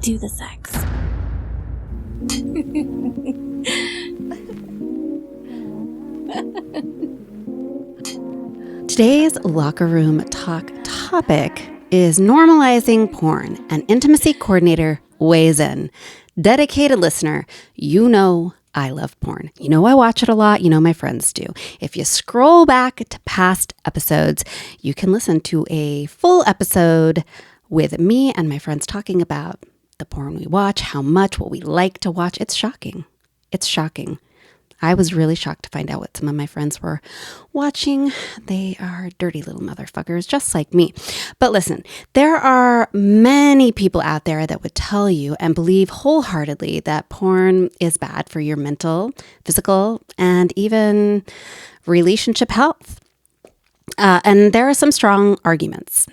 do the sex. Today's locker room talk topic is normalizing porn. An intimacy coordinator weighs in. Dedicated listener, you know I love porn. You know I watch it a lot. You know my friends do. If you scroll back to past episodes, you can listen to a full episode with me and my friends talking about the porn we watch, how much, what we like to watch. It's shocking. It's shocking. I was really shocked to find out what some of my friends were watching. They are dirty little motherfuckers, just like me. But listen, there are many people out there that would tell you and believe wholeheartedly that porn is bad for your mental, physical, and even relationship health. And there are some strong arguments.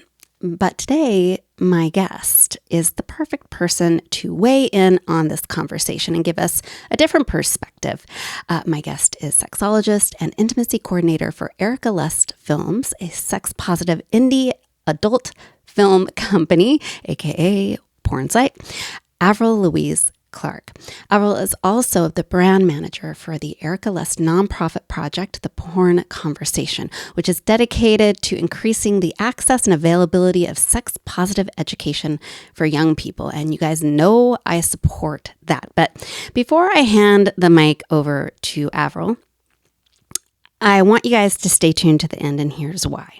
But today, my guest is the perfect person to weigh in on this conversation and give us a different perspective. My guest is sexologist and intimacy coordinator for Erika Lust Films, a sex-positive indie adult film company, aka porn site, Avril Louise Clarke. Avril is also the brand manager for the Erika Lust nonprofit project, The Porn Conversation, which is dedicated to increasing the access and availability of sex-positive education for young people. And you guys know I support that. But before I hand the mic over to Avril, I want you guys to stay tuned to the end, and here's why.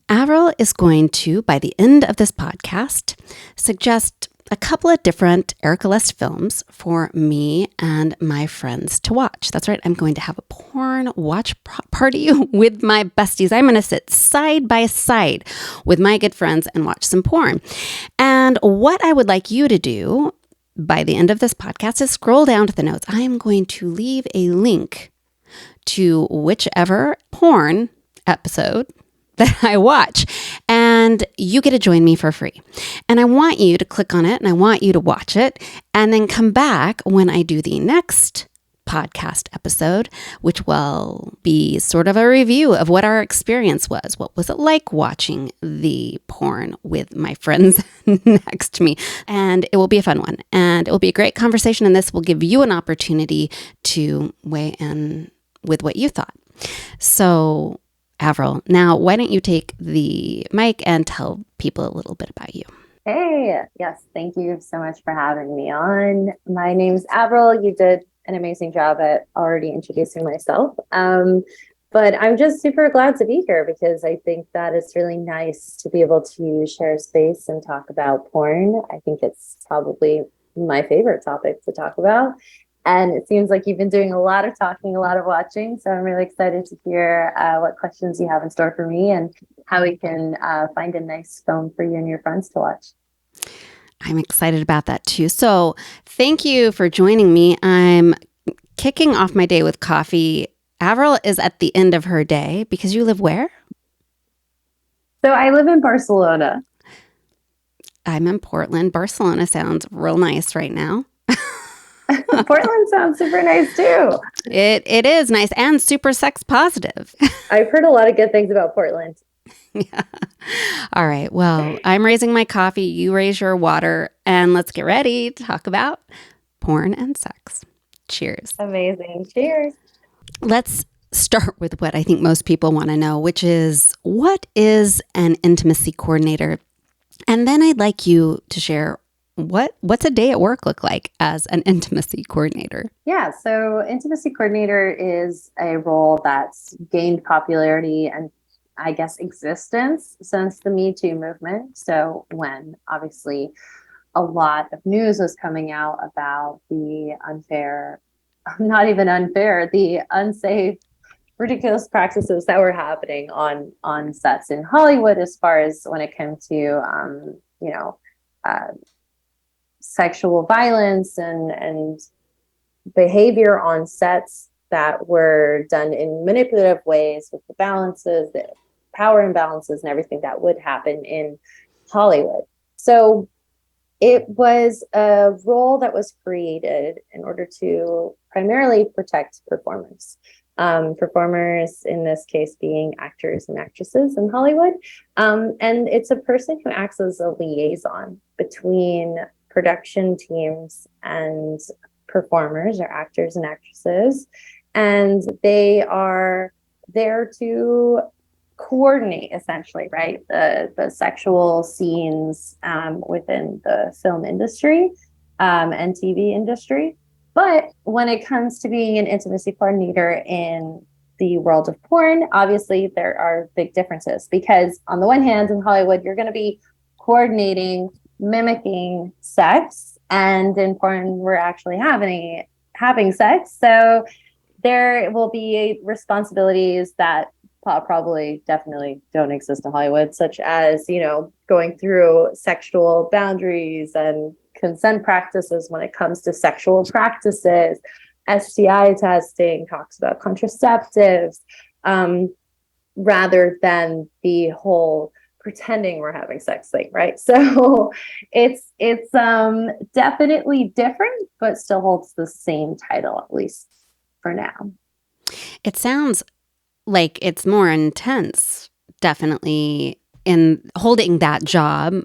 Avril is going to, by the end of this podcast, suggest a couple of different Erika Lust films for me and my friends to watch. That's right. I'm going to have a porn watch party with my besties. I'm going to sit side by side with my good friends and watch some porn. And what I would like you to do by the end of this podcast is scroll down to the notes. I am going to leave a link to whichever porn episode that I watch, and you get to join me for free. And I want you to click on it, and I want you to watch it, and then come back when I do the next podcast episode, which will be sort of a review of what our experience was. What was it like watching the porn with my friends next to me? And it will be a fun one, and it will be a great conversation, and this will give you an opportunity to weigh in with what you thought. So Avril, now why don't you take the mic and tell people a little bit about you? Hey, yes, thank you so much for having me on. My name's Avril. You did an amazing job at already introducing myself. But I'm just super glad to be here because I think that it's really nice to be able to share space and talk about porn. I think it's probably my favorite topic to talk about. And it seems like you've been doing a lot of talking, a lot of watching. So I'm really excited to hear what questions you have in store for me and how we can find a nice film for you and your friends to watch. I'm excited about that too. So thank you for joining me. I'm kicking off my day with coffee. Avril is at the end of her day because you live where? So I live in Barcelona. I'm in Portland. Barcelona sounds real nice right now. Portland sounds super nice too. It is nice and super sex positive. I've heard a lot of good things about Portland. Yeah. All right. Well, I'm raising my coffee. You raise your water, and let's get ready to talk about porn and sex. Cheers. Amazing. Cheers. Let's start with what I think most people want to know, which is what is an intimacy coordinator? And then I'd like you to share what's a day at work look like as an intimacy coordinator? Yeah, so intimacy coordinator is a role that's gained popularity and I guess existence since the Me Too movement. So when obviously a lot of news was coming out about the unfair, not even unfair, the unsafe, ridiculous practices that were happening on sets in Hollywood as far as when it came to sexual violence and behavior on sets that were done in manipulative ways with the balances, the power imbalances, and everything that would happen in Hollywood. So it was a role that was created in order to primarily protect performers. Performers, in this case, being actors and actresses in Hollywood. And it's a person who acts as a liaison between production teams and performers or actors and actresses, and they are there to coordinate essentially, right, the sexual scenes within the film industry and TV industry. But when it comes to being an intimacy coordinator in the world of porn, obviously there are big differences, because on the one hand, in Hollywood, you're going to be coordinating, mimicking sex, and in porn, we're actually having sex. So there will be responsibilities that probably definitely don't exist in Hollywood, such as, going through sexual boundaries and consent practices when it comes to sexual practices. STI testing talks about contraceptives, rather than the whole pretending we're having sex thing, right? So it's definitely different, but still holds the same title, at least for now. It sounds like it's more intense, definitely, in holding that job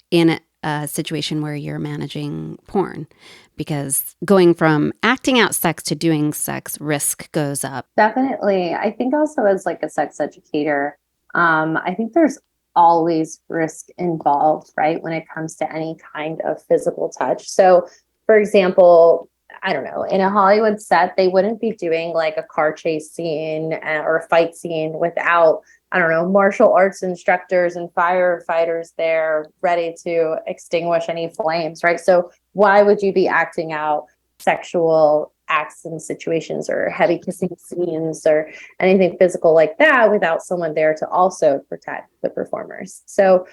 in a situation where you're managing porn, because going from acting out sex to doing sex, risk goes up. Definitely. I think also as like a sex educator, I think there's always risk involved, right? When it comes to any kind of physical touch. So, for example, I don't know, in a Hollywood set, they wouldn't be doing like a car chase scene or a fight scene without, I don't know, martial arts instructors and firefighters there ready to extinguish any flames, right? So why would you be acting out sexual acts and situations or heavy kissing scenes or anything physical like that without someone there to also protect the performers? So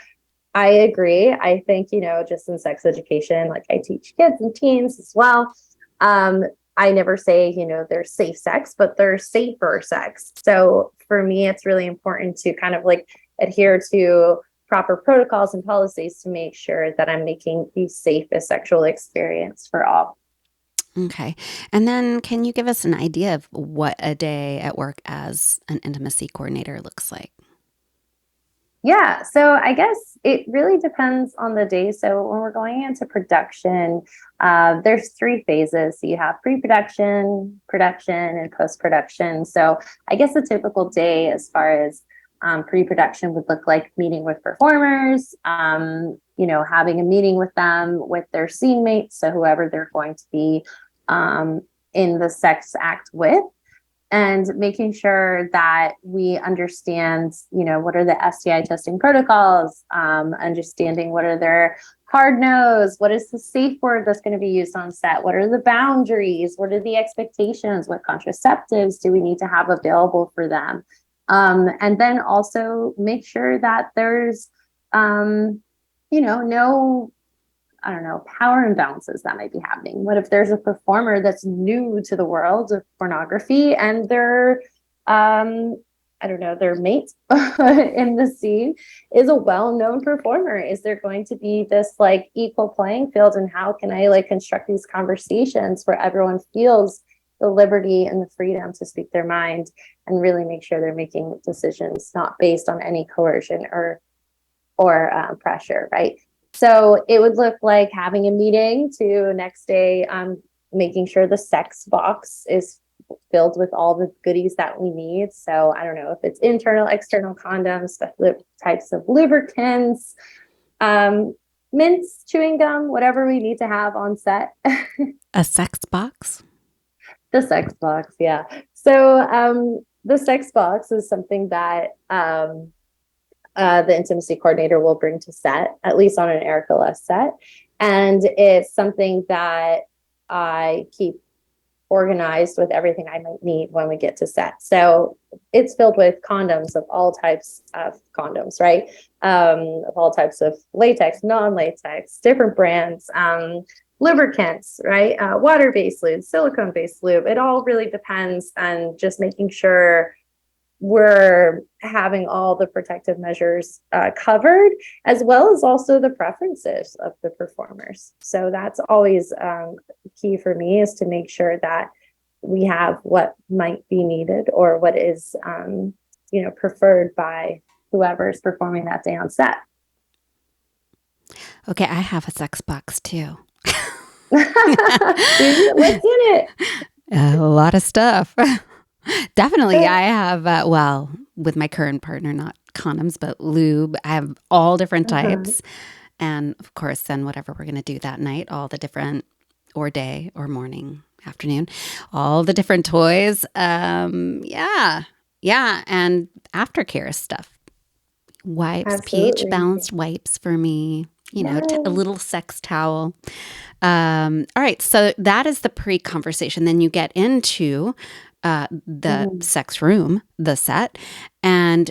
I agree. I think, just in sex education, like I teach kids and teens as well. I never say, there's safe sex, but there's safer sex. So for me, it's really important to kind of like adhere to proper protocols and policies to make sure that I'm making the safest sexual experience for all. Okay. And then can you give us an idea of what a day at work as an intimacy coordinator looks like? Yeah, so I guess it really depends on the day. So when we're going into production, there's three phases. So you have pre-production, production, and post-production. So I guess a typical day as far as pre-production would look like meeting with performers, having a meeting with them, with their scene mates, so whoever they're going to be in the sex act with, and making sure that we understand, what are the STI testing protocols, understanding what are their hard no's, what is the safe word that's going to be used on set, what are the boundaries, what are the expectations, what contraceptives do we need to have available for them, and then also make sure that there's, no, I don't know, power imbalances that might be happening. What if there's a performer that's new to the world of pornography and their, I don't know, their mate in the scene is a well-known performer? Is there going to be this like equal playing field? And how can I like construct these conversations where everyone feels the liberty and the freedom to speak their mind and really make sure they're making decisions not based on any coercion or pressure, right? So it would look like having a meeting to next day, making sure the sex box is filled with all the goodies that we need. So I don't know if it's internal, external condoms, types of lubricants, mints, chewing gum, whatever we need to have on set. A sex box? The sex box, yeah. So the sex box is something that the intimacy coordinator will bring to set, at least on an Erika Lust set. And it's something that I keep organized with everything I might need when we get to set. So it's filled with condoms of all types of condoms, right? Of all types of latex, non-latex, different brands, lubricants, right? Water-based lube, silicone-based lube. It all really depends on just making sure we're having all the protective measures covered, as well as also the preferences of the performers. So that's always key for me, is to make sure that we have what might be needed or what is, preferred by whoever's performing that day on set. Okay, I have a sex box too. Do you? What's in it? A lot of stuff. Definitely, I have, well, with my current partner, not condoms, but lube. I have all different Uh-huh. types. And of course, then whatever we're going to do that night, all the different, or day, or morning, afternoon, all the different toys. Yeah. Yeah. And aftercare stuff. Wipes, pH Absolutely. balanced wipes for me, a Yes. little sex towel. All right. So that is the pre conversation. Then you get into the Mhm. sex room, the set. And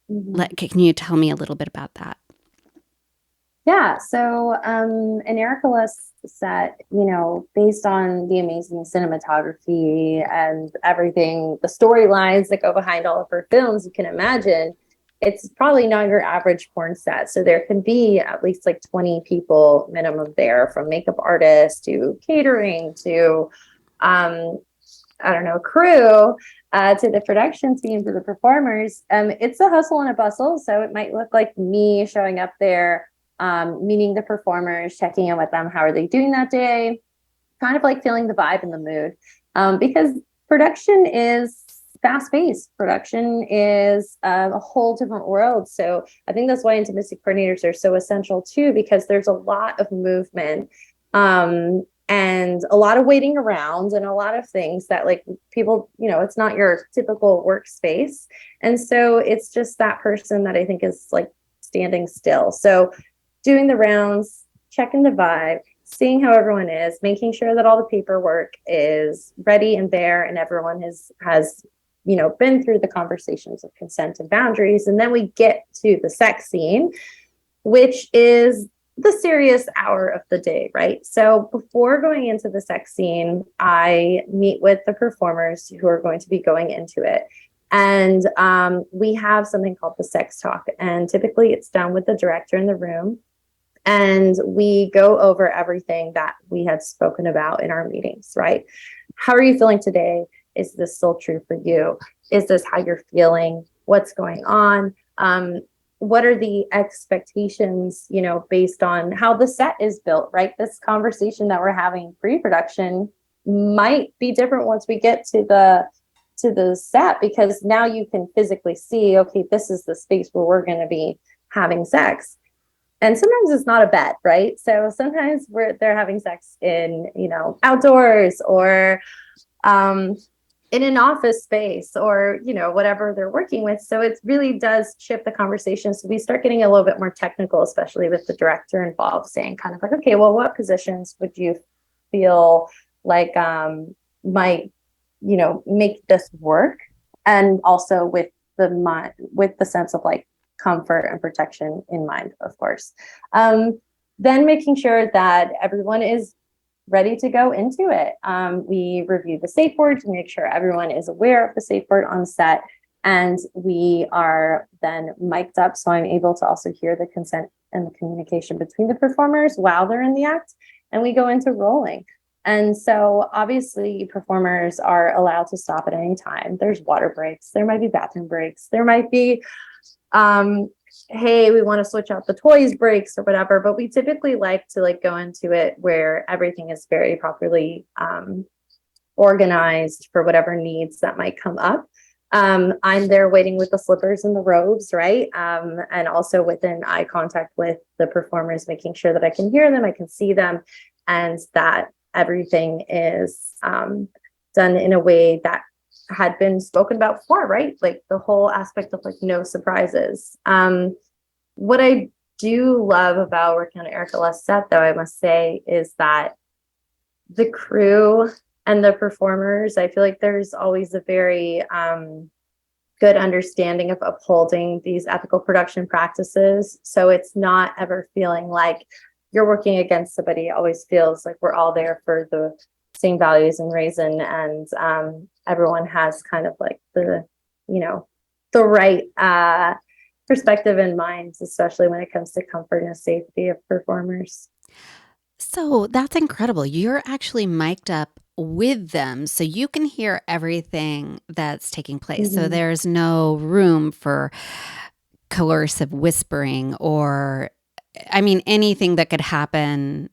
Mhm. can you tell me a little bit about that? Yeah, so an Erika Lust set, based on the amazing cinematography and everything, the storylines that go behind all of her films, you can imagine it's probably not your average porn set. So there can be at least like 20 people minimum there, from makeup artists to catering to um, I don't know, crew, to the production team, to the performers. It's a hustle and a bustle. So it might look like me showing up there, meeting the performers, checking in with them. How are they doing that day? Kind of like feeling the vibe and the mood. Because production is fast paced. Production is a whole different world. So I think that's why intimacy coordinators are so essential too, because there's a lot of movement. And a lot of waiting around and a lot of things that like people, it's not your typical workspace. And so it's just that person that I think is like standing still. So doing the rounds, checking the vibe, seeing how everyone is, making sure that all the paperwork is ready and there, and everyone has been through the conversations of consent and boundaries. And then we get to the sex scene, which is the serious hour of the day, right? So before going into the sex scene, I meet with the performers who are going to be going into it. And we have something called the sex talk. And typically it's done with the director in the room. And we go over everything that we had spoken about in our meetings, right? How are you feeling today? Is this still true for you? Is this how you're feeling? What's going on? What are the expectations, based on how the set is built, right? This conversation that we're having pre-production might be different once we get to the set, because now you can physically see, okay, this is the space where we're going to be having sex. And sometimes it's not a bed, right? So sometimes they're having sex in, outdoors, or um, in an office space, or, whatever they're working with. So it really does shift the conversation. So we start getting a little bit more technical, especially with the director involved, saying kind of like, okay, well, what positions would you feel like might, make this work? And also with the sense of like comfort and protection in mind, of course. Then making sure that everyone is ready to go into it. We review the safe word to make sure everyone is aware of the safe word on set. And we are then mic'd up, so I'm able to also hear the consent and the communication between the performers while they're in the act. And we go into rolling. And so obviously performers are allowed to stop at any time. There's water breaks, there might be bathroom breaks, there might be um hey, we want to switch out the toys breaks or whatever, but we typically like to like go into it where everything is very properly organized for whatever needs that might come up. I'm there waiting with the slippers and the robes, right? And also within eye contact with the performers, making sure that I can hear them, I can see them, and that everything is done in a way that had been spoken about before, right? Like the whole aspect of like no surprises. What I do love about working on Erika Lust set, though, I must say, is that the crew and the performers, I feel like there's always a very good understanding of upholding these ethical production practices. So it's not ever feeling like you're working against somebody. It always feels like we're all there for the same values and reason, and everyone has kind of like the right perspective in mind, especially when it comes to comfort and safety of performers. So that's incredible. You're actually mic'd up with them so you can hear everything that's taking place. So there's no room for coercive whispering or I mean, anything that could happen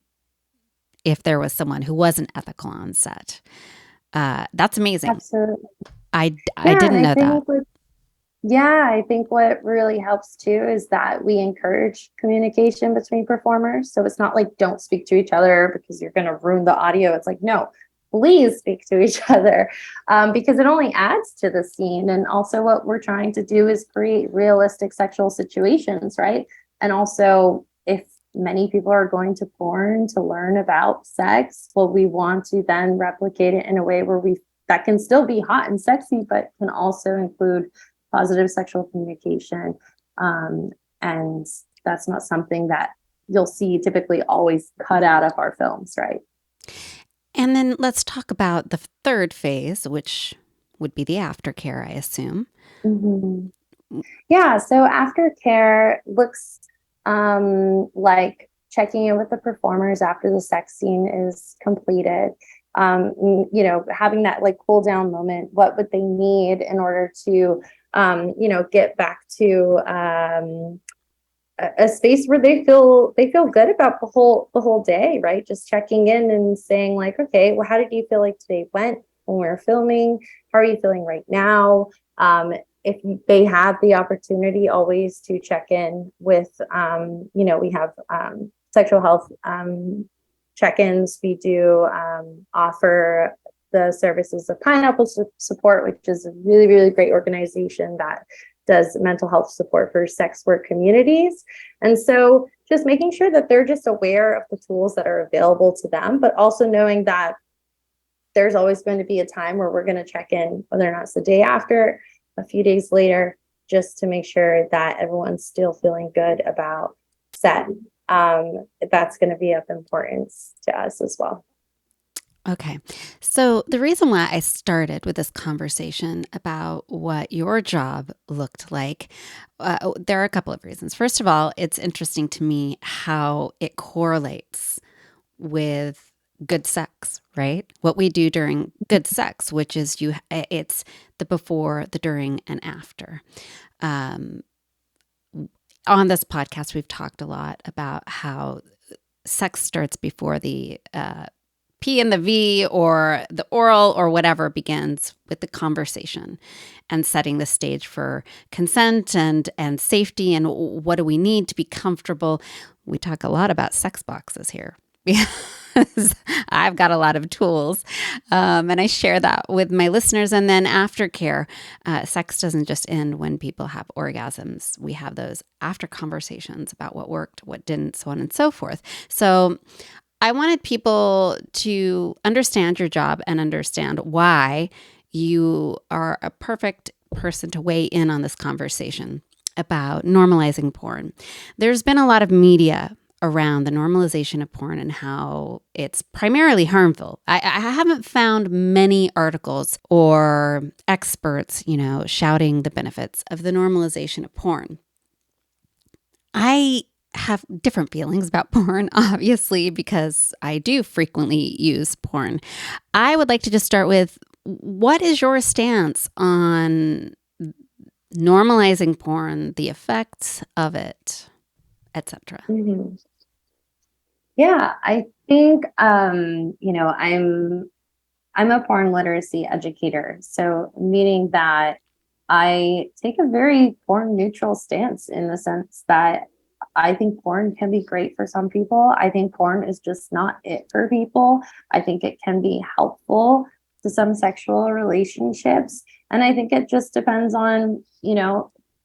if there was someone who wasn't ethical on set. That's amazing. Absolutely. I Yeah, and didn't I know that. think I think what really helps too is that we encourage communication between performers. So it's not like don't speak to each other because you're going to ruin the audio. It's like, no, please speak to each other, because it only adds to the scene. And also, what we're trying to do is create realistic sexual situations, right? And also, if many people are going to porn to learn about sex, well, we want to then replicate it in a way where we that can still be hot and sexy, but can also include positive sexual communication. And that's not something that you'll see typically always cut out of our films, right? And then let's talk about the third phase, which would be the aftercare, I assume. Mm-hmm. Yeah, so aftercare looks like checking in with the performers after the sex scene is completed. Having that like cool down moment. What would they need in order to, get back to a space where they feel good about the whole day, right? Just checking in and saying like, okay, well, how did you feel like today went when we were filming? How are you feeling right now? If they have the opportunity always to check in with, we have sexual health check-ins. We do offer the services of Pineapple Support, which is a really, really great organization that does mental health support for sex work communities. And so just making sure that they're just aware of the tools that are available to them, but also knowing that there's always going to be a time where we're going to check in, whether or not it's the day after, a few days later, just to make sure that everyone's still feeling good about set. That's going to be of importance to us as well. Okay. So, the reason why I started with this conversation about what your job looked like, there are a couple of reasons. First of all, it's interesting to me how it correlates with good sex, right? What we do during good sex, which is it's the before, the during, and after. Um, on this podcast, we've talked a lot about how sex starts before the P and the V or the oral or whatever begins with the conversation and setting the stage for consent and safety and what do we need to be comfortable. We talk a lot about sex boxes here because I've got a lot of tools and I share that with my listeners. And then aftercare, sex doesn't just end when people have orgasms. We have those after conversations about what worked, what didn't, so on and so forth. So I wanted people to understand your job and understand why you are a perfect person to weigh in on this conversation about normalizing porn. There's been a lot of media around the normalization of porn and how it's primarily harmful. I haven't found many articles or experts, shouting the benefits of the normalization of porn. I have different feelings about porn, obviously, because I do frequently use porn. I would like to just start with what is your stance on normalizing porn, the effects of it, etc.? Mm-hmm. Yeah, I think I'm a porn literacy educator, so meaning that I take a very porn neutral stance in the sense that I think porn can be great for some people. I think porn is just not it for people. I think it can be helpful to some sexual relationships. And I think it just depends on,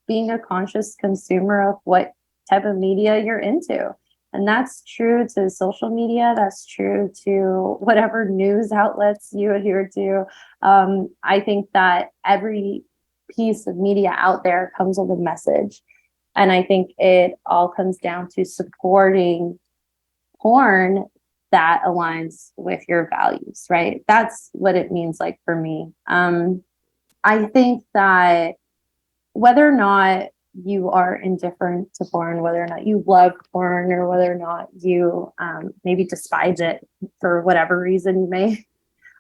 being a conscious consumer of what type of media you're into. And that's true to social media. That's true to whatever news outlets you adhere to. I think that every piece of media out there comes with a message. And I think it all comes down to supporting porn that aligns with your values, right? That's what it means like for me. I think that whether or not you are indifferent to porn, whether or not you love porn, or whether or not you maybe despise it for whatever reason you may,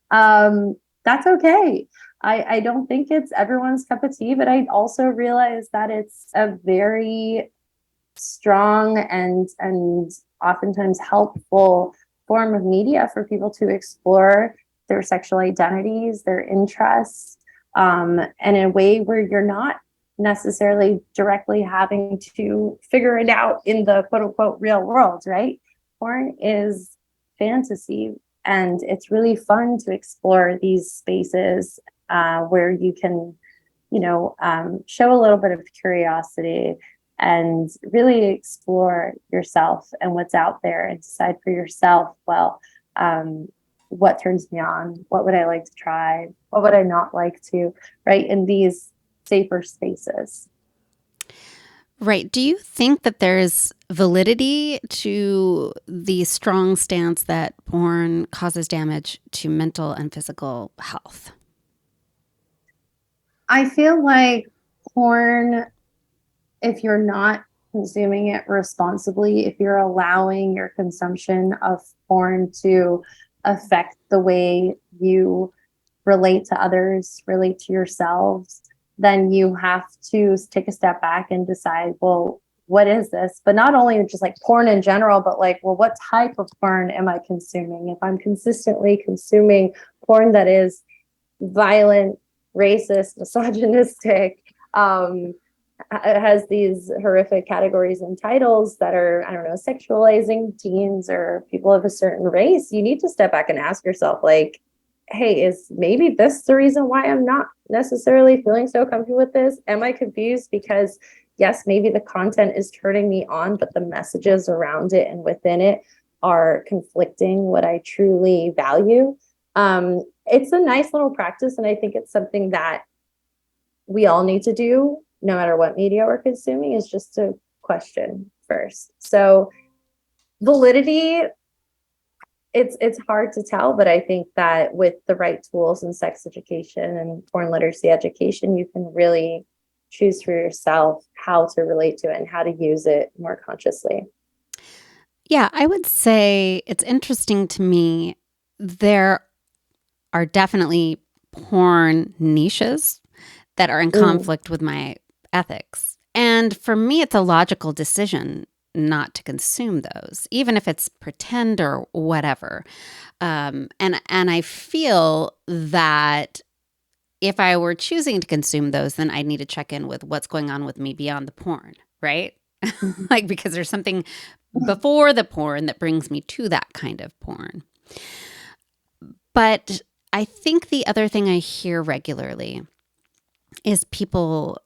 that's okay. I don't think it's everyone's cup of tea, but I also realize that it's a very strong and oftentimes helpful form of media for people to explore their sexual identities, their interests, and in a way where you're not necessarily directly having to figure it out in the quote unquote real world, right? Porn is fantasy, and it's really fun to explore these spaces where you can, show a little bit of curiosity and really explore yourself and what's out there and decide for yourself, well, what turns me on? What would I like to try? What would I not like to, right? In these safer spaces. Right. Do you think that there's validity to the strong stance that porn causes damage to mental and physical health? I feel like porn, if you're not consuming it responsibly, if you're allowing your consumption of porn to affect the way you relate to others, relate to yourselves, then you have to take a step back and decide, well, what is this? But not only just like porn in general, but like, well, what type of porn am I consuming? If I'm consistently consuming porn that is violent, racist, misogynistic, it has these horrific categories and titles that are, I don't know, sexualizing teens or people of a certain race, you need to step back and ask yourself, like, hey, is maybe this the reason why I'm not necessarily feeling so comfortable with this? Am I confused? Because yes, maybe the content is turning me on, but the messages around it and within it are conflicting what I truly value. It's a nice little practice, and I think it's something that we all need to do no matter what media we're consuming, is just to question first. So validity, it's hard to tell, but I think that with the right tools and sex education and porn literacy education, you can really choose for yourself how to relate to it and how to use it more consciously. Yeah, I would say it's interesting to me. There are definitely porn niches that are in Mm. conflict with my ethics. And for me, it's a logical decision not to consume those, even if it's pretend or whatever. And I feel that if I were choosing to consume those, then I'd need to check in with what's going on with me beyond the porn, right? Mhm. Like, because there's something before the porn that brings me to that kind of porn. But I think the other thing I hear regularly is people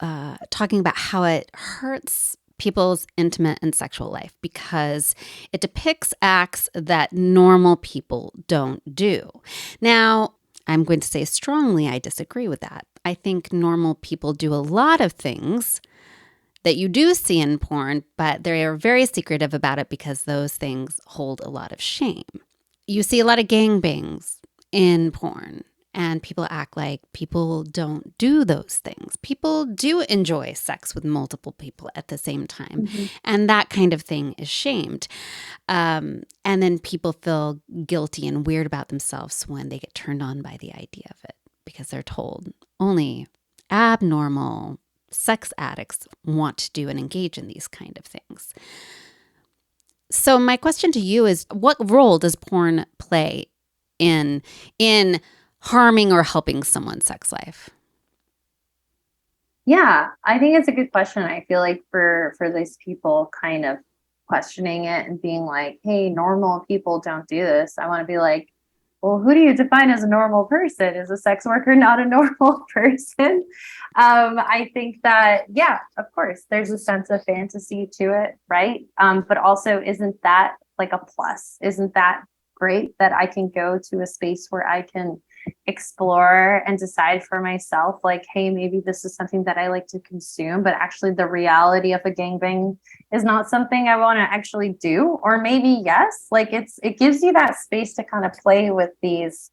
talking about how it hurts people's intimate and sexual life because it depicts acts that normal people don't do. Now, I'm going to say strongly, I disagree with that. I think normal people do a lot of things that you do see in porn, but they are very secretive about it because those things hold a lot of shame. You see a lot of gangbangs in porn, and people act like people don't do those things. People do enjoy sex with multiple people at the same time, Mhm. and that kind of thing is shamed. And then people feel guilty and weird about themselves when they get turned on by the idea of it because they're told only abnormal sex addicts want to do and engage in these kind of things. So my question to you is, what role does porn play in harming or helping someone's sex life? Yeah, I think it's a good question. I feel like for these people kind of questioning it and being like, "Hey, normal people don't do this." I want to be like, "Well, who do you define as a normal person? Is a sex worker not a normal person?" I think that, yeah, of course, there's a sense of fantasy to it, right? But also, isn't that like a plus? Isn't that great that I can go to a space where I can explore and decide for myself, like, hey, maybe this is something that I like to consume, but actually the reality of a gangbang is not something I want to actually do. Or maybe yes, like it gives you that space to kind of play with these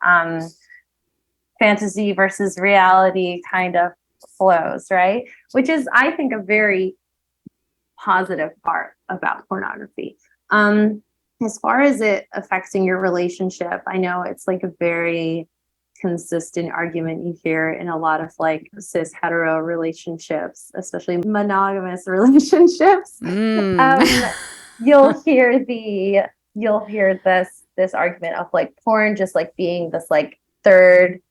fantasy versus reality kind of flows, right? Which is, I think, a very positive part about pornography. As far as it affecting your relationship, I know it's like a very consistent argument you hear in a lot of like cis hetero relationships, especially monogamous relationships. Mm. Um, you'll hear this argument of like porn just like being this like third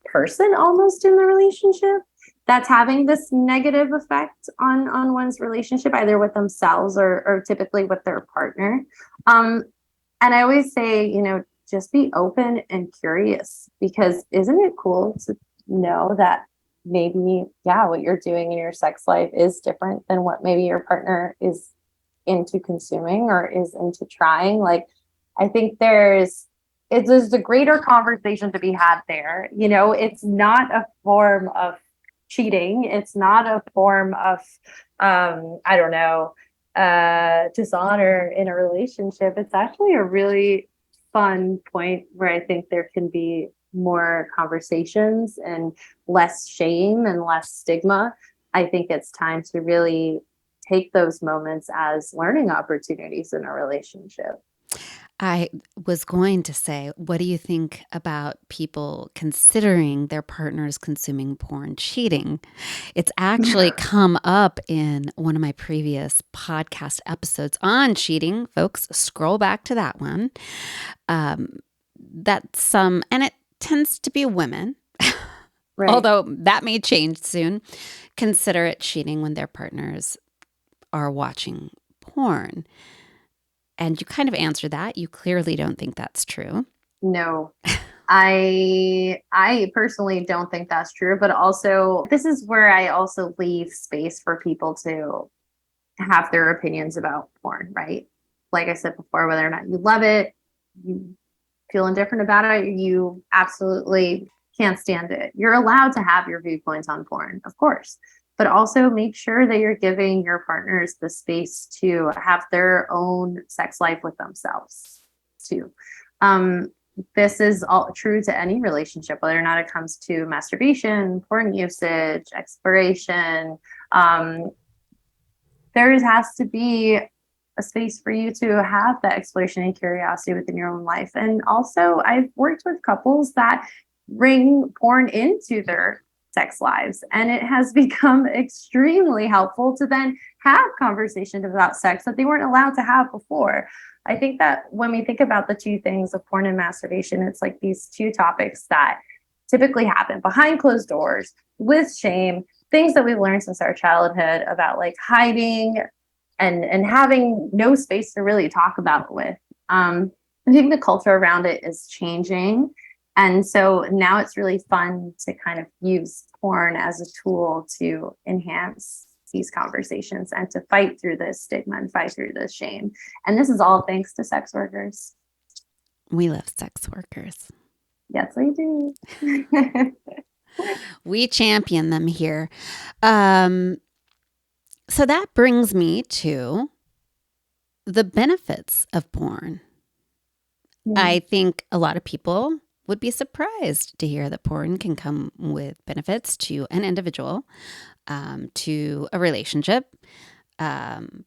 person almost in the relationship that's having this negative effect on one's relationship, either with themselves or typically with their partner. And I always say, just be open and curious, because isn't it cool to know that maybe, yeah, what you're doing in your sex life is different than what maybe your partner is into consuming or is into trying. Like, I think there's a greater conversation to be had there. It's not a form of cheating. It's not a form of I don't know, dishonor in a relationship. It's actually a really fun point where I think there can be more conversations and less shame and less stigma. I think it's time to really take those moments as learning opportunities in a relationship. I was going to say, what do you think about people considering their partners consuming porn cheating? It's actually come up in one of my previous podcast episodes on cheating. Folks, scroll back to that one. And it tends to be women, Right. although that may change soon, consider it cheating when their partners are watching porn. And you kind of answered that. You clearly don't think that's true. No. I personally don't think that's true, but also this is where I also leave space for people to have their opinions about porn, right? Like I said before, whether or not you love it, you feel indifferent about it, you absolutely can't stand it. You're allowed to have your viewpoints on porn, of course, but also make sure that you're giving your partners the space to have their own sex life with themselves too. This is all true to any relationship, whether or not it comes to masturbation, porn usage, exploration. There has to be a space for you to have that exploration and curiosity within your own life. And also, I've worked with couples that bring porn into their sex lives, and it has become extremely helpful to then have conversations about sex that they weren't allowed to have before. I think that when we think about the two things of porn and masturbation, it's like these two topics that typically happen behind closed doors with shame, things that we've learned since our childhood about like hiding and having no space to really talk about it with. I think the culture around it is changing. And so now it's really fun to kind of use porn as a tool to enhance these conversations and to fight through the stigma and fight through the shame. And this is all thanks to sex workers. We love sex workers. Yes, we do. We champion them here. So that brings me to the benefits of porn. I think a lot of people would be surprised to hear that porn can come with benefits to an individual, to a relationship,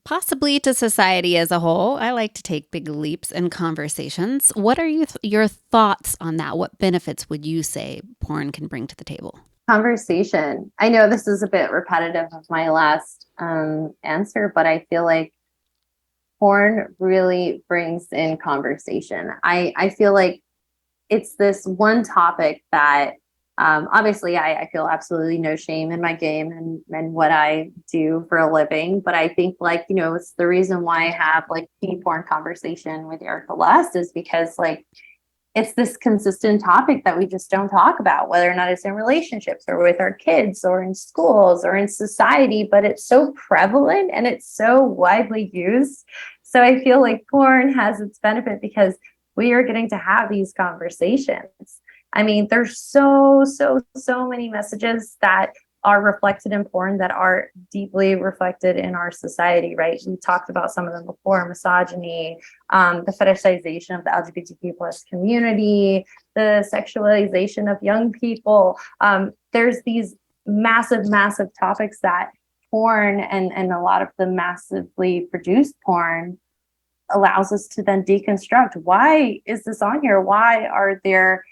possibly to society as a whole. I like to take big leaps in conversations. What are your thoughts on that? What benefits would you say porn can bring to the table? Conversation. I know this is a bit repetitive of my last answer, but I feel like porn really brings in conversation. I feel like it's this one topic that obviously I feel absolutely no shame in my game and what I do for a living. But I think like, it's the reason why I have like teen porn conversation with Erika Lust is because like it's this consistent topic that we just don't talk about, whether or not it's in relationships or with our kids or in schools or in society, but it's so prevalent and it's so widely used. So I feel like porn has its benefit because we are getting to have these conversations. I mean, there's so many messages that are reflected in porn that are deeply reflected in our society, right? We talked about some of them before: misogyny, the fetishization of the LGBTQ plus community, the sexualization of young people. There's these massive topics that porn and a lot of the massively produced porn allows us to then deconstruct. Why is this on here? Why are there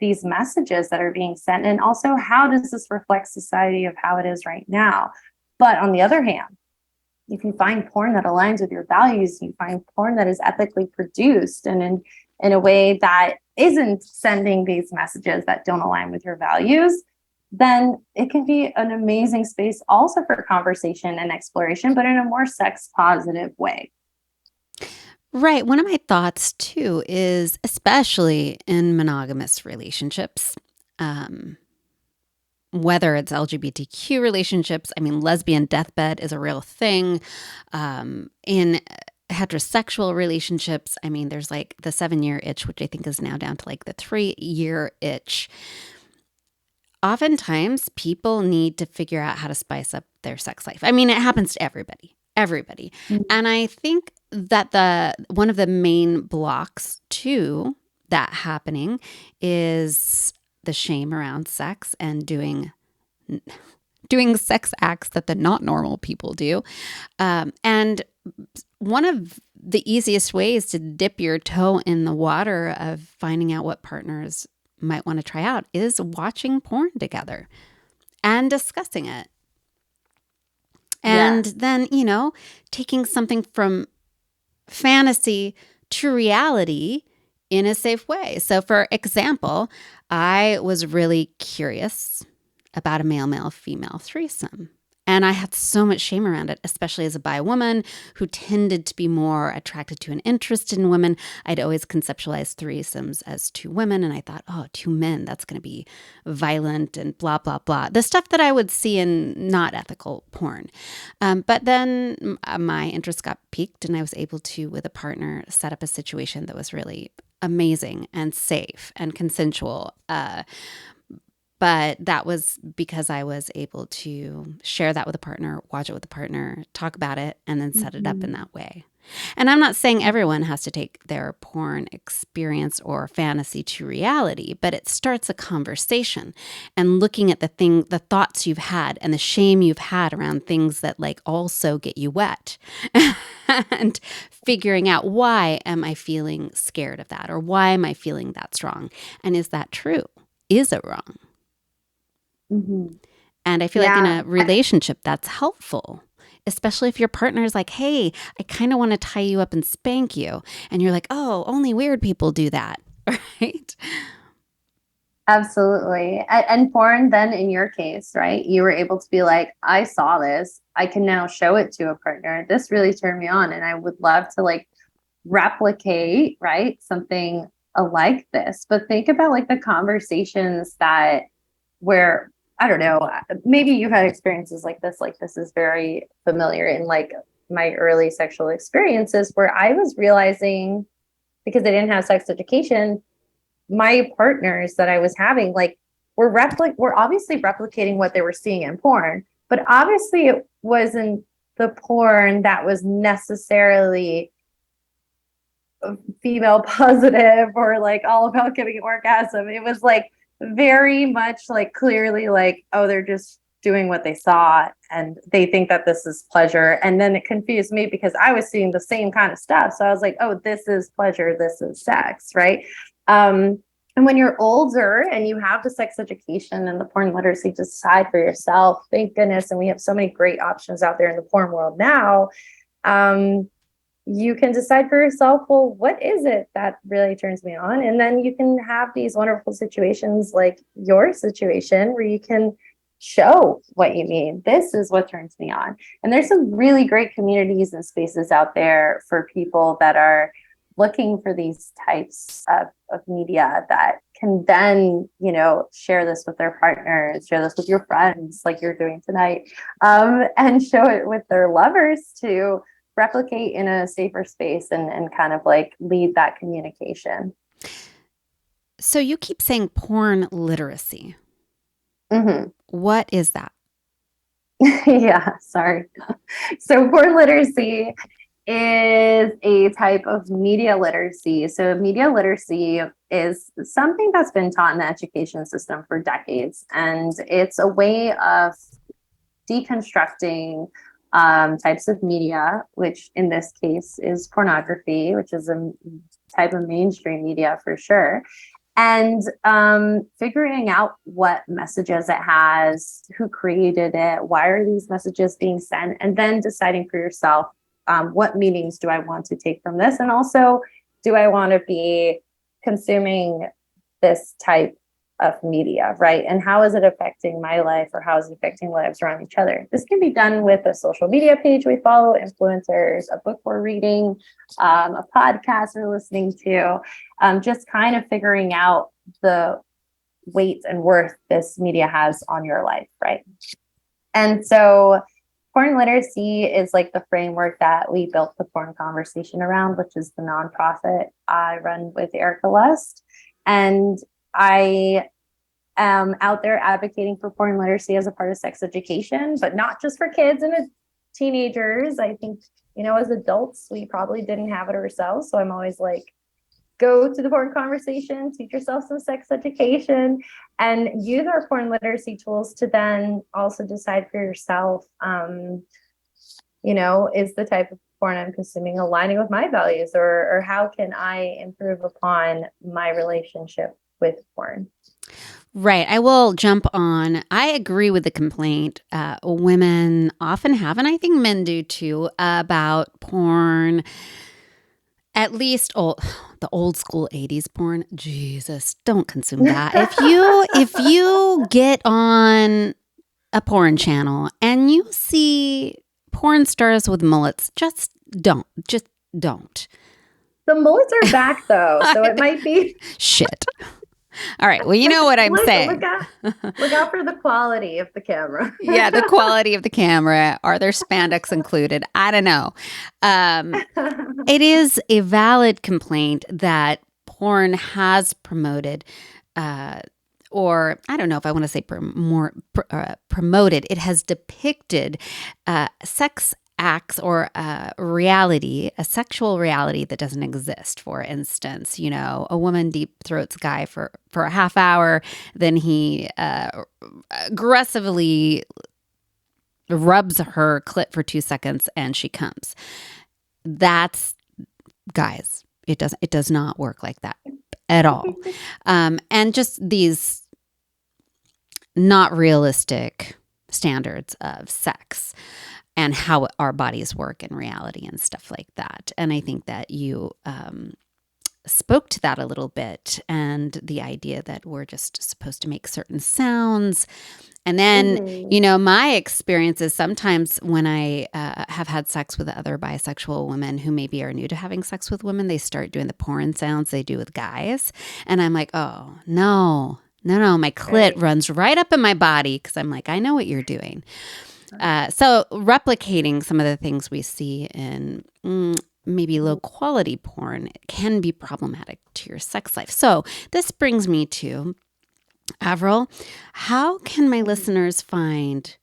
these messages that are being sent? And also, how does this reflect society of how it is right now? But on the other hand, if you find porn that aligns with your values, you find porn that is ethically produced and in a way that isn't sending these messages that don't align with your values, then it can be an amazing space also for conversation and exploration, but in a more sex positive way. Right. One of my thoughts too is, especially in monogamous relationships, um, whether it's LGBTQ relationships, I mean, lesbian deathbed is a real thing. In heterosexual relationships, I mean, there's like the 7-year itch, which I think is now down to like the 3-year itch. Oftentimes, people need to figure out how to spice up their sex life. I mean, it happens to everybody. Mhm. And I think that one of the main blocks to that happening is the shame around sex and doing sex acts that the not normal people do. And one of the easiest ways to dip your toe in the water of finding out what partners might want to try out is watching porn together and discussing it. And Yeah. then, taking something from fantasy to reality in a safe way. So, for example, I was really curious about a male female threesome. And I had so much shame around it, especially as a bi woman who tended to be more attracted to and interested in women. I'd always conceptualized threesomes as 2 women. And I thought, oh, 2 men, that's going to be violent and blah, blah, blah. The stuff that I would see in not ethical porn. But then my interest got piqued and I was able to, with a partner, set up a situation that was really amazing and safe and consensual. But that was because I was able to share that with a partner, watch it with a partner, talk about it, and then set it up in that way. And I'm not saying everyone has to take their porn experience or fantasy to reality, but it starts a conversation and looking at the thoughts you've had and the shame you've had around things that like also get you wet and figuring out, why am I feeling scared of that? Or why am I feeling that strong? And is that true? Is it wrong? Mhm. And I feel like in Yeah. a relationship, that's helpful, especially if your partner is like, hey, I kind of want to tie you up and spank you. And you're like, oh, only weird people do that. Right? Absolutely. And porn, then in your case, right? You were able to be like, I saw this. I can now show it to a partner. This really turned me on. And I would love to like replicate, right? Something like this. But think about like the conversations that where, I don't know, maybe you've had experiences like this is very familiar in like my early sexual experiences where I was realizing, because I didn't have sex education, my partners that I was having, like, we're obviously replicating what they were seeing in porn, but obviously it wasn't the porn that was necessarily female positive or like all about getting an orgasm. It was like very much like clearly like, oh, they're just doing what they saw and they think that this is pleasure. And then it confused me because I was seeing the same kind of stuff. So I was like, oh, this is pleasure, this is sex, right? And when you're older and you have the sex education and the porn literacy to decide for yourself, thank goodness, and we have so many great options out there in the porn world now. You can decide for yourself, well, what is it that really turns me on? And then you can have these wonderful situations like your situation where you can show what you mean. This is what turns me on. And there's some really great communities and spaces out there for people that are looking for these types of media that can then, share this with their partners, share this with your friends like you're doing tonight, and show it with their lovers to replicate in a safer space and kind of like lead that communication. So you keep saying porn literacy. Mm-hmm. What is that? Yeah, sorry. So porn literacy is a type of media literacy. So media literacy is something that's been taught in the education system for decades. And it's a way of deconstructing types of media, which in this case is pornography, which is a type of mainstream media for sure, and figuring out what messages it has, who created it, why are these messages being sent, and then deciding for yourself, what meanings do I want to take from this? And also, do I want to be consuming this type of media, right? And how is it affecting my life, or how is it affecting lives around each other? This can be done with a social media page we follow, influencers, a book we're reading, a podcast we're listening to, just kind of figuring out the weight and worth this media has on your life, right? And so porn literacy is like the framework that we built the porn conversation around, which is the nonprofit I run with Erika Lust. And I am out there advocating for porn literacy as a part of sex education, but not just for kids and teenagers. I think, as adults, we probably didn't have it ourselves. So I'm always like, go to the porn conversation, teach yourself some sex education, and use our porn literacy tools to then also decide for yourself, is the type of porn I'm consuming aligning with my values, or how can I improve upon my relationship with porn? Right. I will jump on. I agree with the complaint women often have, and I think men do too, about porn. At least the old school 80s porn. Jesus, don't consume that. If you get on a porn channel and you see porn stars with mullets, just don't. The mullets are back though, so it might be shit. All right. Well, you know what I'm saying. Look out for the quality of the camera. Yeah, the quality of the camera. Are there spandex included? I don't know. It is a valid complaint that porn has promoted, or I don't know if I want to say promoted. It has depicted sex acts or reality, a sexual reality that doesn't exist. For instance, a woman deep throats a guy for a half hour, then he aggressively rubs her clit for 2 seconds and she comes. That's, guys, it does not work like that at all. And just these not realistic standards of sex and how our bodies work in reality and stuff like that. And I think that you spoke to that a little bit, and the idea that we're just supposed to make certain sounds. And then, my experience is sometimes when I have had sex with other bisexual women who maybe are new to having sex with women, they start doing the porn sounds they do with guys. And I'm like, oh, no, my clit runs right up in my body, because I'm like, I know what you're doing. So replicating some of the things we see in maybe low quality porn can be problematic to your sex life. So this brings me to, Avril, how can my listeners find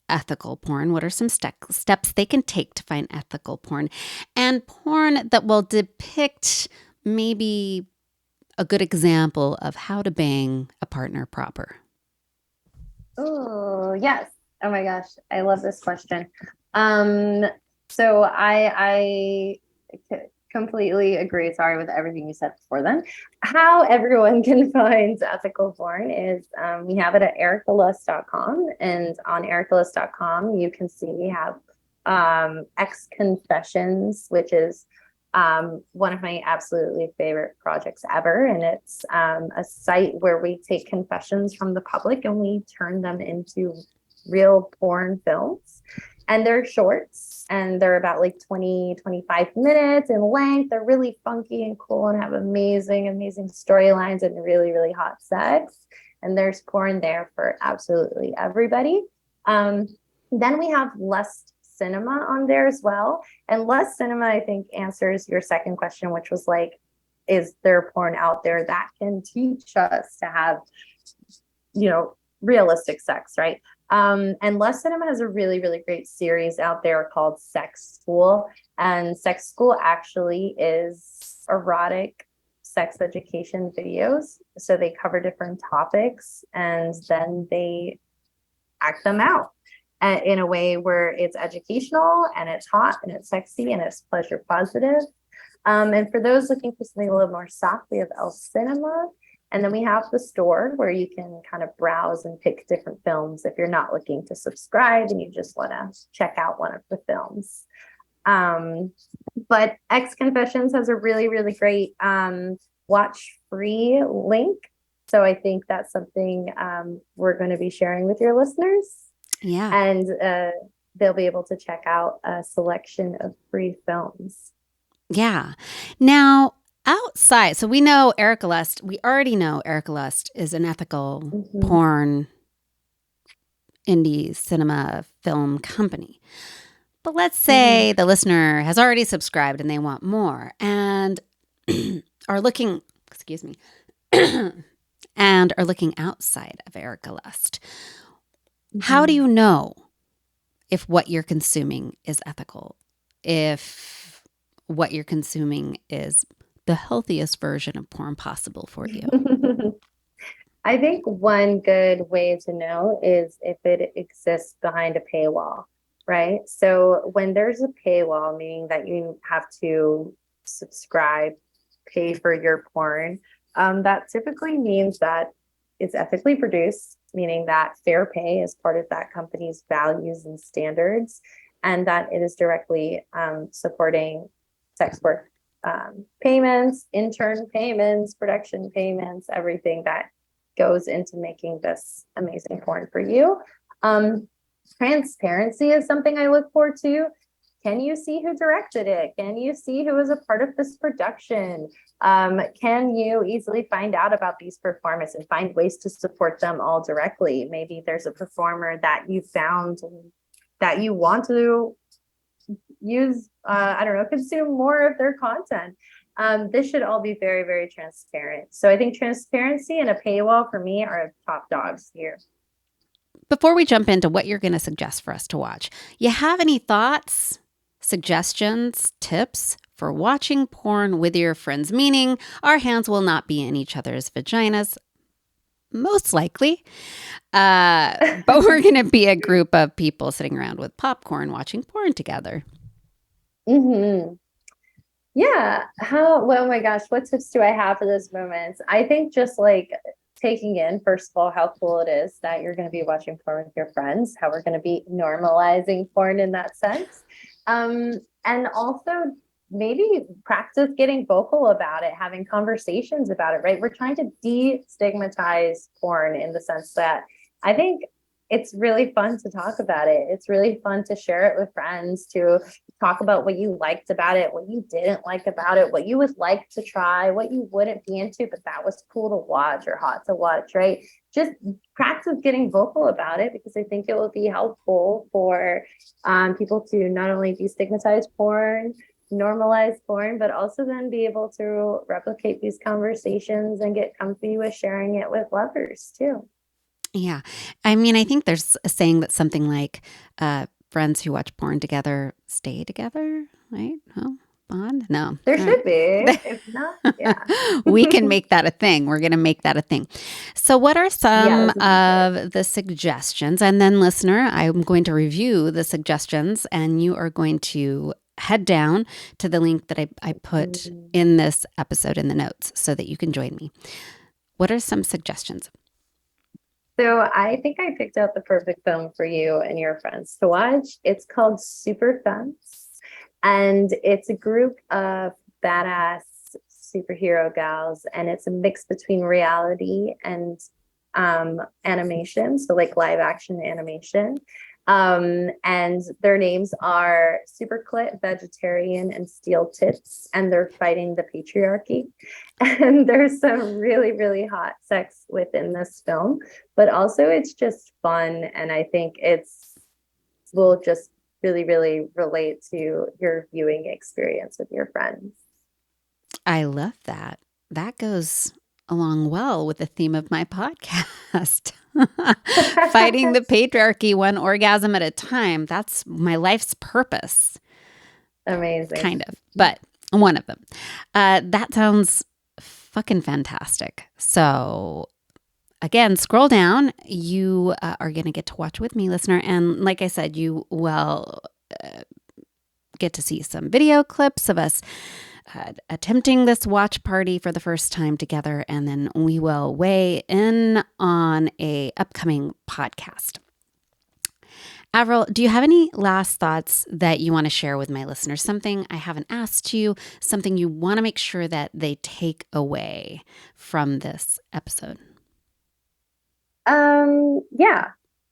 ethical porn? What are some steps they can take to find ethical porn, and porn that will depict maybe a good example of how to bang a partner proper? Oh, yes. Oh my gosh, I love this question. So I completely agree. Sorry, with everything you said before then. How everyone can find ethical porn is we have it at erikalust.com, and on erikalust.com you can see we have X Confessions, which is one of my absolutely favorite projects ever. And it's a site where we take confessions from the public and we turn them into real porn films. And they're shorts, and they're about like 25 minutes in length. They're really funky and cool and have amazing storylines and really, really hot sex. And there's porn there for absolutely everybody. Then we have Lust Cinema on there as well. And Lust Cinema, I think, answers your second question, which was like, is there porn out there that can teach us to have, realistic sex, right? And Lust Cinema has a really, really great series out there called Sex School. And Sex School actually is erotic sex education videos. So they cover different topics and then they act them out in a way where it's educational and it's hot and it's sexy and it's pleasure positive. And for those looking for something a little more soft, we have El Cinema. And then we have the store where you can kind of browse and pick different films if you're not looking to subscribe and you just want to check out one of the films. But X Confessions has a really, really great watch free link. So I think that's something we're going to be sharing with your listeners. Yeah. And they'll be able to check out a selection of free films. Yeah. Now, outside, so we know Erika Lust, we already know Erika Lust is an ethical porn indie cinema film company. But let's say the listener has already subscribed and they want more and are looking, excuse me, and are looking outside of Erika Lust. How do you know if what you're consuming is ethical? If what you're consuming is the healthiest version of porn possible for you? I think one good way to know is if it exists behind a paywall, right? So when there's a paywall, meaning that you have to subscribe, pay for your porn, that typically means that it's ethically produced, meaning that fair pay is part of that company's values and standards, and that it is directly supporting sex work payments, intern payments, production payments, everything that goes into making this amazing porn for you. Transparency is something I look for too. Can you see who directed it? Can you see who was a part of this production? Can you easily find out about these performers and find ways to support them all directly? Maybe there's a performer that you found that you want to use, consume more of their content. This should all be very, very transparent. So I think transparency and a paywall for me are top dogs here. Before we jump into what you're going to suggest for us to watch, you have any thoughts, suggestions, tips for watching porn with your friends? Meaning our hands will not be in each other's vaginas, most likely. But we're going to be a group of people sitting around with popcorn watching porn together. Yeah. Oh my gosh, what tips do I have for those moments? I think just like taking in, first of all, how cool it is that you're going to be watching porn with your friends, how we're going to be normalizing porn in that sense. And also maybe practice getting vocal about it, having conversations about it, right? We're trying to destigmatize porn in the sense that I think it's really fun to talk about it. It's really fun to share it with friends, to talk about what you liked about it, what you didn't like about it, what you would like to try, what you wouldn't be into, but that was cool to watch or hot to watch, right? Just practice getting vocal about it, because I think it will be helpful for people to not only destigmatize porn, normalize porn, but also then be able to replicate these conversations and get comfy with sharing it with lovers too. Yeah. I mean, I think there's a saying that's something like friends who watch porn together stay together, right? Oh, bond? No. There should be. If not, yeah. We can make that a thing. We're going to make that a thing. So what are some of the suggestions? And then, listener, I'm going to review the suggestions, and you are going to head down to the link that I put in this episode in the notes so that you can join me. What are some suggestions? So I think I picked out the perfect film for you and your friends to watch. It's called Super Femmes, and it's a group of badass superhero gals, and it's a mix between reality and animation, so like live action animation. And their names are Superclit, Vegetarian, and Steel Tits, and they're fighting the patriarchy. And there's some really, really hot sex within this film, but also it's just fun, and I think will just really, really relate to your viewing experience with your friends. I love that. That goes along well with the theme of my podcast. Fighting the patriarchy one orgasm at a time. That's my life's purpose. Amazing. Kind of, but one of them. That sounds fucking fantastic. So again, scroll down. You are going to get to watch with me, listener. And like I said, you will get to see some video clips of us attempting this watch party for the first time together, and then we will weigh in on a upcoming podcast. Avril, do you have any last thoughts that you want to share with my listeners? Something I haven't asked you, something you want to make sure that they take away from this episode? Yeah,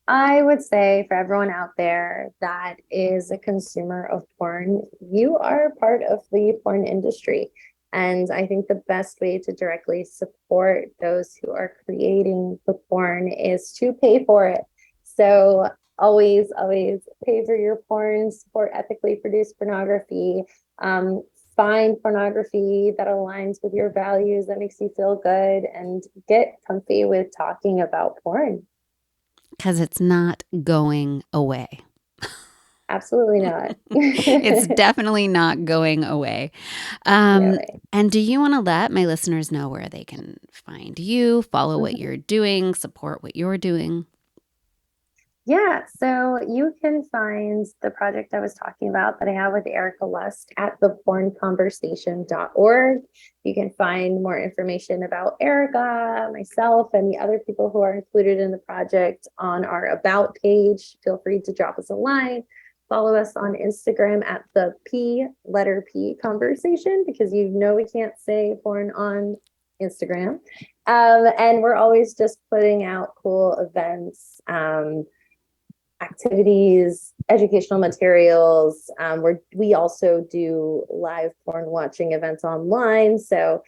I would say for everyone out there that is a consumer of porn, you are part of the porn industry. And I think the best way to directly support those who are creating the porn is to pay for it. So always, always pay for your porn, support ethically produced pornography, find pornography that aligns with your values, that makes you feel good, and get comfy with talking about porn. Because it's not going away. Absolutely not. It's definitely not going away. No way. And do you want to let my listeners know where they can find you, follow what you're doing, support what you're doing? Yeah, so you can find the project I was talking about that I have with Erika Lust at thepornconversation.org. You can find more information about Erika, myself, and the other people who are included in the project on our About page. Feel free to drop us a line. Follow us on Instagram at the P conversation, because we can't say porn on Instagram. And we're always just putting out cool events, activities, educational materials. We also do live porn watching events online. So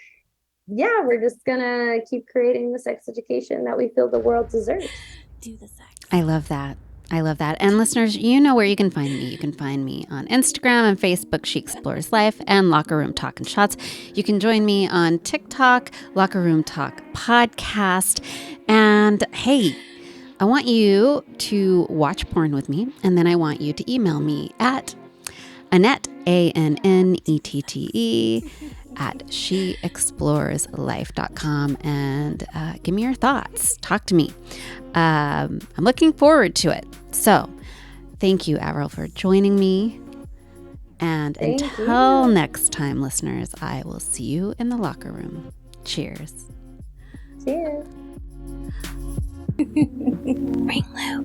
yeah, we're just gonna keep creating the sex education that we feel the world deserves. Do the sex. I love that. I love that. And listeners, you know where you can find me. You can find me on Instagram and Facebook, She Explores Life, and Locker Room Talk and Shots. You can join me on TikTok, Locker Room Talk Podcast. And hey, I want you to watch porn with me, and then I want you to email me at Annette, ANNETTE, at sheexploreslife.com, and give me your thoughts. Talk to me. I'm looking forward to it. So thank you, Avril, for joining me. And until next time, listeners, I will see you in the locker room. Cheers. Cheers. Ring Lou.